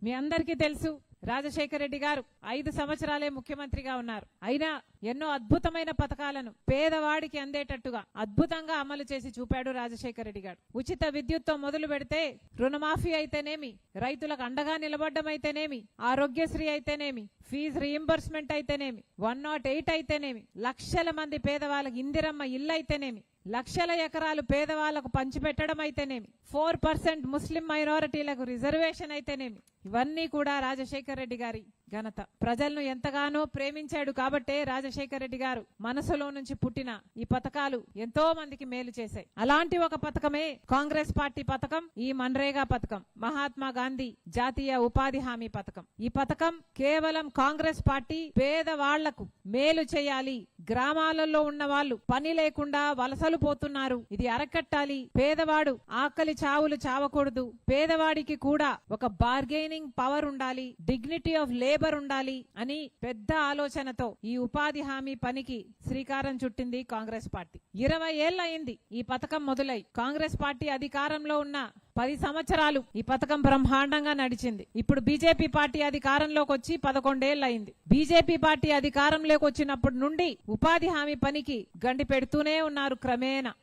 మీ అందరికీ తెలుసు రాజశేఖర రెడ్డి గారు 5 సంవత్సరాలే ముఖ్యమంత్రిగా ఉన్నారు. అయినా ఎన్నో అద్భుతమైన పథకాలను పేదవాడికి అందేటట్టుగా అద్భుతంగా అమలు చేసి చూపాడు రాజశేఖర రెడ్డి గారు. ఉచిత విద్యుత్తో మొదలు పెడితే రుణమాఫీ అయితేనేమి, రైతులకు అండగా నిలబడ్డం అయితేనేమి, ఆరోగ్యశ్రీ అయితేనేమి, ఫీజు రీయింబర్స్మెంట్ అయితేనేమి, 108 అయితేనేమి, లక్షల మంది పేదవాళ్ళకి ఇందిరమ్మ ఇల్లు అయితేనేమి, లక్షల ఎకరాలు పేదవాళ్లకు పంచిపెట్టడం అయితేనేమి, 4% ముస్లిం మైనారిటీలకు రిజర్వేషన్ అయితేనేమి, ఇవన్నీ కూడా రాజశేఖర రెడ్డి గారి ఘనత. ప్రజలను ఎంతగానో ప్రేమించాడు కాబట్టే రాజశేఖర రెడ్డి గారు మనసులో నుంచి పుట్టిన ఈ పథకాలు ఎంతో మందికి మేలు చేశాయి. అలాంటి ఒక పథకమే కాంగ్రెస్ పార్టీ పథకం, ఈ మన్రేగా పథకం, మహాత్మా గాంధీ జాతీయ ఉపాధి హామీ పథకం. ఈ పథకం కేవలం కాంగ్రెస్ పార్టీ పేదవాళ్లకు మేలు చేయాలి, గ్రామాలలో ఉన్న వాళ్ళు పని లేకుండా వలసలు పోతున్నారు, ఇది అరకట్టాలి, పేదవాడు ఆకలి చావులు చావకూడదు, పేదవాడికి కూడా ఒక బార్గెనింగ్ పవర్ ఉండాలి, డిగ్నిటీ ఆఫ్ లేబర్ ఉండాలి అని పెద్ద ఆలోచనతో ఈ ఉపాధి హామీ పనికి శ్రీకారం చుట్టింది కాంగ్రెస్ పార్టీ. 20 ఏళ్లు అయింది ఈ పథకం మొదలై. కాంగ్రెస్ పార్టీ అధికారంలో ఉన్న 10 సంవత్సరాలు ఈ పథకం బ్రహ్మాండంగా నడిచింది. ఇప్పుడు బీజేపీ పార్టీ అధికారంలోకి వచ్చి 11 ఏళ్లు అయింది. బీజేపీ పార్టీ అధికారంలోకి వచ్చినప్పటి నుండి ఉపాధి హామీ పనికి గండి పెడుతూనే ఉన్నారు. క్రమేణా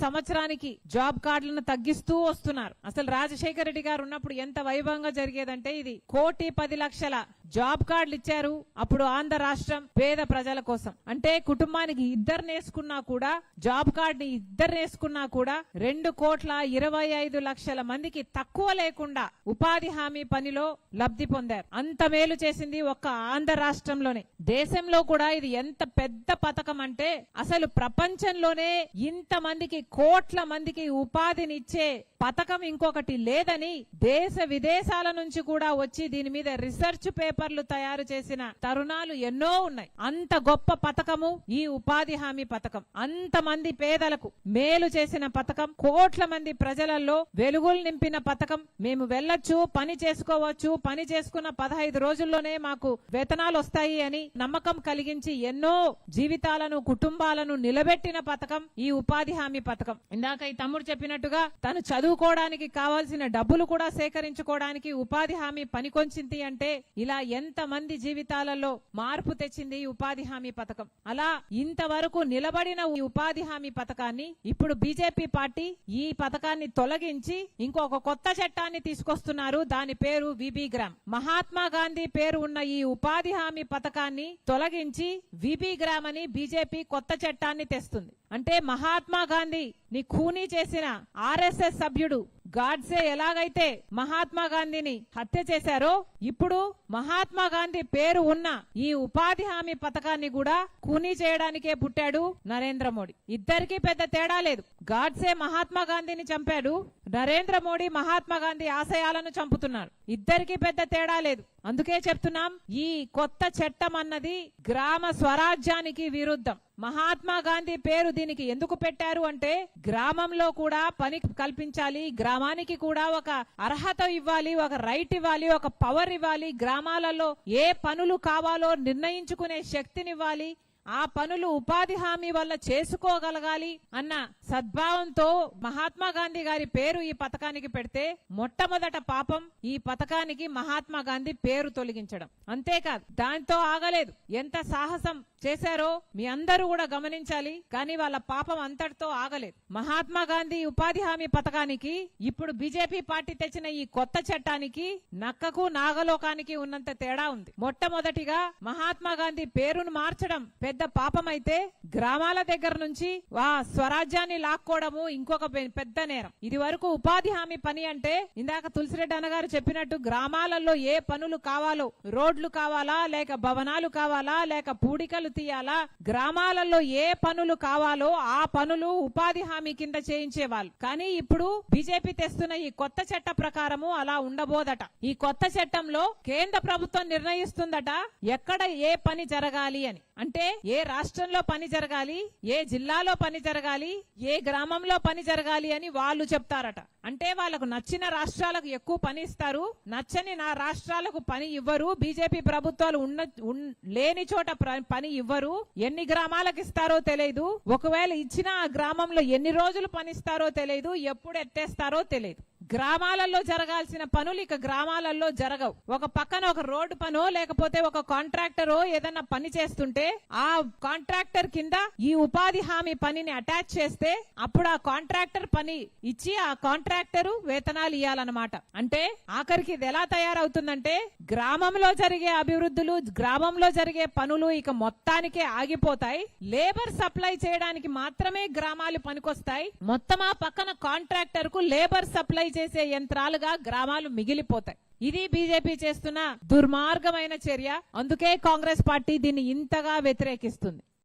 సంవత్సరానికి జాబ్ కార్డులను తగ్గిస్తూ వస్తున్నారు. అసలు రాజశేఖర రెడ్డి గారు ఉన్నప్పుడు ఎంత వైభవంగా జరిగేదంటే ఇది 1,10,00,000 జాబ్ కార్డులు ఇచ్చారు. అప్పుడు ఆంధ్ర రాష్ట్రం పేద ప్రజల కోసం. అంటే కుటుంబానికి 2 నేసుకున్నా కూడా, జాబ్ కార్డు ని 2 నేసుకున్నా కూడా 2,25,00,000 మందికి తక్కువ లేకుండా ఉపాధి హామీ పనిలో లబ్ధి పొందారు. అంత మేలు చేసింది ఒక్క ఆంధ్ర రాష్ట్రంలోనే. దేశంలో కూడా ఇది ఎంత పెద్ద పథకం అంటే అసలు ప్రపంచంలోనే ఇంత మందికి, కోట్ల మందికి ఉపాధినిచ్చే పథకం ఇంకొకటి లేదని దేశ విదేశాల నుంచి కూడా వచ్చి దీని మీద రీసెర్చ్ పేపర్లు తయారు చేసిన తరుణాలు ఎన్నో ఉన్నాయి. అంత గొప్ప పథకము ఈ ఉపాధి హామీ పథకం. అంతమంది పేదలకు మేలు చేసిన పథకం, కోట్ల మంది ప్రజలలో వెలుగులు నింపిన పథకం. మేము వెళ్ళొచ్చు, పని చేసుకోవచ్చు, పని చేసుకున్న 15 రోజుల్లోనే మాకు వేతనాలు వస్తాయి అని నమ్మకం కలిగించి ఎన్నో జీవితాలను, కుటుంబాలను నిలబెట్టిన పథకం ఈ ఉపాధి హామీ పథకం. ఇందాక ఈ తమ్ముడు చెప్పినట్టుగా తను చదువుకోవడానికి కావాల్సిన డబ్బులు కూడా సేకరించుకోవడానికి ఉపాధి హామీ పనికొంచింది అంటే ఇలా ఎంత మంది జీవితాలలో మార్పు తెచ్చింది ఈ ఉపాధి హామీ పథకం. అలా ఇంతవరకు నిలబడిన ఈ ఉపాధి హామీ పథకాన్ని ఇప్పుడు బీజేపీ పార్టీ ఈ పథకాన్ని తొలగించి ఇంకొక కొత్త చట్టాన్ని తీసుకొస్తున్నారు. దాని పేరు విబి గ్రామ్. మహాత్మా గాంధీ పేరు ఉన్న ఈ ఉపాధి హామీ పథకాన్ని తొలగించి విబి గ్రామ్ అని బీజేపీ కొత్త చట్టాన్ని తెస్తుంది. అంటే మహాత్మా గాంధీ ని ఖూనీ చేసిన ఆర్ఎస్ఎస్ సభ్యుడు గాడ్సే ఎలాగైతే మహాత్మా గాంధీని హత్య చేశారో, ఇప్పుడు మహాత్మా గాంధీ పేరు ఉన్న ఈ ఉపాధి హామీ పథకాన్ని కూడా ఖూనీ చేయడానికే పుట్టాడు నరేంద్ర మోడీ. ఇద్దరికీ పెద్ద తేడా లేదు. గాడ్సే మహాత్మా గాంధీని చంపాడు, నరేంద్ర మోడీ మహాత్మా గాంధీ ఆశయాలను చంపుతున్నాడు. ఇద్దరికీ పెద్ద తేడా లేదు. అందుకే చెప్తున్నాం, ఈ కొత్త చట్టం అన్నది గ్రామ స్వరాజ్యానికి విరుద్ధం. మహాత్మా గాంధీ పేరు దీనికి ఎందుకు పెట్టారు అంటే గ్రామంలో కూడా పని కల్పించాలి, గ్రామానికి కూడా ఒక అర్హత ఇవ్వాలి, ఒక రైట్ ఇవ్వాలి, ఒక పవర్ ఇవ్వాలి, గ్రామాలలో ఏ పనులు కావాలో నిర్ణయించుకునే శక్తినివ్వాలి, ఆ పనులు ఉపాధి హామీ వల్ల చేసుకోగలగాలి అన్న సద్భావంతో మహాత్మా గాంధీ గారి పేరు ఈ పథకానికి పెడితే మొట్టమొదట పాపం ఈ పథకానికి మహాత్మా గాంధీ పేరు తొలగించడం. అంతేకాదు, దాంతో ఆగలేదు. ఎంత సాహసం చేశారో మీ అందరూ కూడా గమనించాలి. కానీ వాళ్ళ పాపం అంతటితో ఆగలేదు. మహాత్మా గాంధీ ఉపాధి హామీ పథకానికి ఇప్పుడు బీజేపీ పార్టీ తెచ్చిన ఈ కొత్త చట్టానికి నక్కకు నాగలోకానికి ఉన్నంత తేడా ఉంది. మొట్టమొదటిగా మహాత్మా గాంధీ పేరును మార్చడం పెద్ద పాపమైతే, గ్రామాల దగ్గర నుంచి స్వరాజ్యాన్ని లాక్కోవడము ఇంకొక పెద్ద నేరం. ఇది వరకు ఉపాధి హామీ పని అంటే ఇందాక తులసిరెడ్డి అన్నగారు చెప్పినట్టు గ్రామాలలో ఏ పనులు కావాలో, రోడ్లు కావాలా, లేక భవనాలు కావాలా, లేక పూడికలు తీయాలా, గ్రామాలలో ఏ పనులు కావాలో ఆ పనులు ఉపాధి హామీ కింద చేయించేవాళ్ళు. కానీ ఇప్పుడు బీజేపీ తెస్తున్న ఈ కొత్త చట్ట ప్రకారము అలా ఉండబోదట. ఈ కొత్త చట్టంలో కేంద్ర ప్రభుత్వం నిర్ణయిస్తుందట ఎక్కడ ఏ పని జరగాలి అని. అంటే ఏ రాష్ట్రంలో పని జరగాలి, ఏ జిల్లాలో పని జరగాలి, ఏ గ్రామంలో పని జరగాలి అని వాళ్ళు చెప్తారట. అంటే వాళ్ళకు నచ్చిన రాష్ట్రాలకు ఎక్కువ పని ఇస్తారు, నచ్చని నా రాష్ట్రాలకు పని ఇవ్వరు. బీజేపీ ప్రభుత్వాలు లేని చోట పని ఇవ్వరు. ఎన్ని గ్రామాలకు ఇస్తారో తెలియదు, ఒకవేళ ఇచ్చిన ఆ గ్రామంలో ఎన్ని రోజులు పనిస్తారో తెలియదు, ఎప్పుడు ఎత్తేస్తారో తెలియదు. గ్రామాలలో జరగాల్సిన పనులు ఇక గ్రామాలలో జరగవు. ఒక పక్కన ఒక రోడ్డు పనో లేకపోతే ఒక కాంట్రాక్టరో ఏదన్నా పని చేస్తుంటే ఆ కాంట్రాక్టర్ కింద ఈ ఉపాధి హామీ పనిని అటాచ్ చేస్తే అప్పుడు ఆ కాంట్రాక్టర్ పని ఇచ్చి ఆ కాంట్రాక్టరు వేతనాలు ఇవ్వాలన్నమాట. అంటే ఆఖరికి ఇది ఎలా తయారవుతుందంటే గ్రామంలో జరిగే అభివృద్ధులు, గ్రామంలో జరిగే పనులు ఇక మొత్తానికే ఆగిపోతాయి. లేబర్ సప్లై చేయడానికి మాత్రమే గ్రామాలు పనికొస్తాయి. మొత్తం ఆ పక్కన కాంట్రాక్టర్ కు లేబర్ సప్లై చేసే యంత్రాలుగా గ్రామాలు మిగిలిపోతాయి. ఇది బీజేపీ చేస్తున్న దుర్మార్గమైన చర్య. అందుకే కాంగ్రెస్ పార్టీ దీన్ని ఇంతగా వ్యతిరేకిస్తుంది.